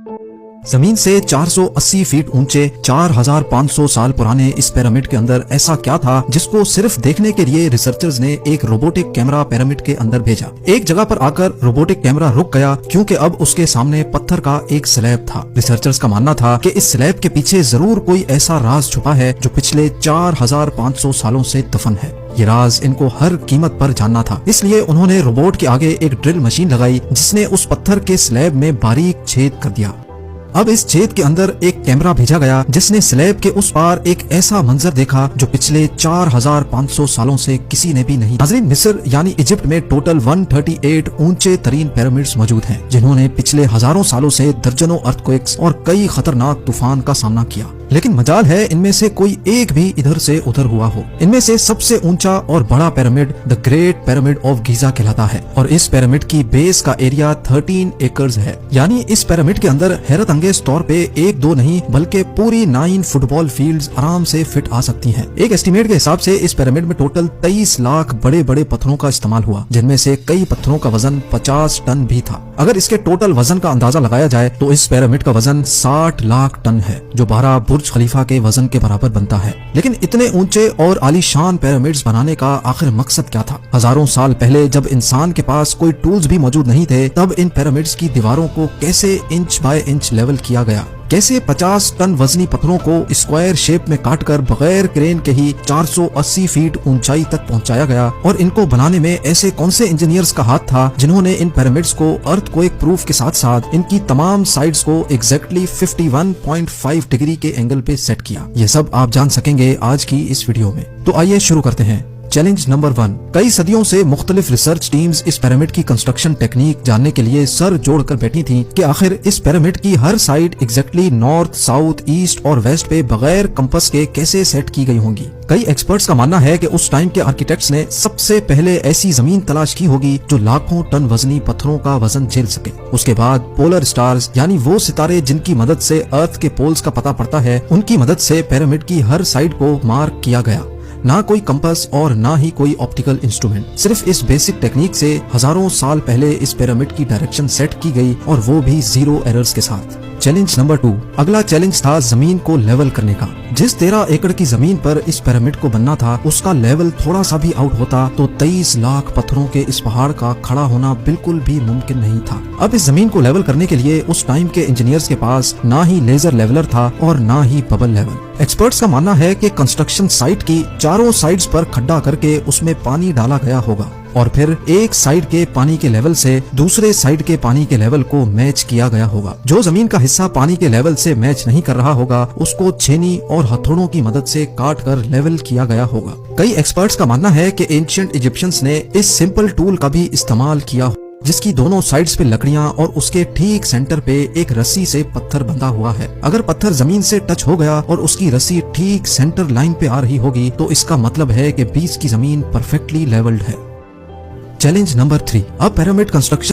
जमीन से 480 फीट ऊंचे 4500 साल पुराने इस पिरामिड के अंदर ऐसा क्या था जिसको सिर्फ देखने के लिए रिसर्चर्स ने एक रोबोटिक कैमरा पिरामिड के अंदर भेजा। एक जगह पर आकर रोबोटिक कैमरा रुक गया क्योंकि अब उसके सामने पत्थर का एक स्लैब था। रिसर्चर्स का मानना था कि इस स्लैब के पीछे जरूर कोई ऐसा राज छुपा है जो पिछले 4500 सालों से दफन है। ये राज इनको हर कीमत पर जानना था, इसलिए उन्होंने रोबोट के आगे एक ड्रिल मशीन लगाई जिसने उस पत्थर के स्लैब में बारीक छेद कर दिया। अब इस छेद के अंदर एक कैमरा भेजा गया जिसने स्लैब के उस पार एक ऐसा मंजर देखा जो पिछले 4500 सालों से किसी ने भी नहीं। नाज़रीन, मिस्र यानी इजिप्ट में टोटल 138 ऊंचे तरीन पिरामिड्स मौजूद हैं जिन्होंने पिछले हजारों सालों से दर्जनों अर्थक्वेक्स और कई खतरनाक तूफान का सामना किया, लेकिन मजाल है इनमें से कोई एक भी इधर से उधर हुआ हो। इनमें से सबसे ऊंचा और बड़ा pyramid the great pyramid of Giza कहलाता है और इस पिरामिड की बेस का एरिया 13 एकर्स है। यानी इस पिरामिड के अंदर हैरत अंगेज तौर पे एक दो नहीं बल्कि पूरी 9 फुटबॉल फील्ड्स आराम से फिट आ सकती हैं। एक एस्टीमेट के हिसाब से इस पिरामिड में टोटल 23 लाख बड़े बड़े पत्थरों का इस्तेमाल हुआ, जिनमें से कई पत्थरों का वजन 50 टन भी था। अगर इसके टोटल वजन का अंदाजा लगाया जाए तो इस पिरामिड का वजन 60 लाख टन है, जो 12 बुर्ज खलीफा के वजन के बराबर बनता है। लेकिन इतने ऊंचे और आलीशान पिरामिड्स बनाने का आखिर मकसद क्या था? हजारों साल पहले जब इंसान के पास कोई टूल्स भी मौजूद नहीं थे, तब इन पिरामिड्स की दीवारों को कैसे इंच बाय इंच लेवल किया गया? कैसे 50 टन वजनी पत्थरों को स्क्वायर शेप में काटकर बगैर क्रेन के ही 480 फीट ऊंचाई तक पहुंचाया गया? और इनको बनाने में ऐसे कौन से इंजीनियर्स का हाथ था जिन्होंने इन पिरामिड्स को अर्थक्वेक प्रूफ के साथ साथ इनकी तमाम साइड्स को एग्जैक्टली 51.5 डिग्री के एंगल पे सेट किया? ये सब आप जान सकेंगे आज की इस वीडियो में। तो आइए शुरू करते हैं। Challenge number 1। कई सदियों से मुख्तलिफ रिसर्च टीम्स इस पिरामिड की कंस्ट्रक्शन टेक्निक जानने के लिए सर जोड़कर बैठी थीं कि आखिर इस पिरामिड की हर side exactly north, south, east और वेस्ट पे बगैर कंपास के कैसे सेट की गई होंगी। कई एक्सपर्ट्स का मानना है कि उस टाइम के आर्किटेक्ट्स ने सबसे पहले ऐसी जमीन तलाश की होगी जो लाखों टन वजनी पत्थरों का वजन झेल सके। उसके बाद पोलर स्टार्स यानी वो सितारे जिनकी मदद से अर्थ के पोल्स का पता पड़ता है, उनकी मदद से पिरामिड की हर साइड को मार्क किया गया। ना कोई कंपास और ना ही कोई ऑप्टिकल इंस्ट्रूमेंट, सिर्फ इस बेसिक टेक्निक से हजारों साल पहले इस पिरामिड की डायरेक्शन सेट की गई और वो भी 0 एरर्स के साथ। Challenge number 2। अगला चैलेंज था जमीन को लेवल करने का। जिस 13 एकड़ की जमीन पर इस पिरामिड को बनना था, उसका लेवल थोड़ा सा भी आउट होता तो 23 लाख पत्थरों के इस पहाड़ का खड़ा होना बिल्कुल भी मुमकिन नहीं था। अब इस जमीन को लेवल करने के लिए उस टाइम के इंजीनियर्स के पास ना ही लेजर लेवलर था और ना ही बबल लेवल। एक्सपर्ट्स का मानना है कि कंस्ट्रक्शन साइट की चारों साइड्स पर खड्डा करके उसमें पानी डाला गया होगा और फिर एक साइड के पानी के लेवल से दूसरे साइड के पानी के लेवल को मैच किया गया होगा। जो जमीन का हिस्सा पानी के लेवल से मैच नहीं कर रहा होगा, उसको छेनी और हथौड़ों की मदद से काट कर लेवल किया गया होगा। कई एक्सपर्ट्स का मानना है कि एंशिएंट इजिप्शियंस ने इस सिंपल टूल का भी इस्तेमाल किया, जिसकी दोनों साइड्स पे लकड़ियां और उसके ठीक सेंटर पे एक रस्सी से पत्थर बंधा हुआ है। अगर पत्थर जमीन से टच हो गया और उसकी रस्सी ठीक सेंटर लाइन पे आ रही होगी तो इसका मतलब है कि बीच की जमीन परफेक्टली लेवल्ड है। Challenge number 3। अब पिरामिड कंस्ट्रक्शन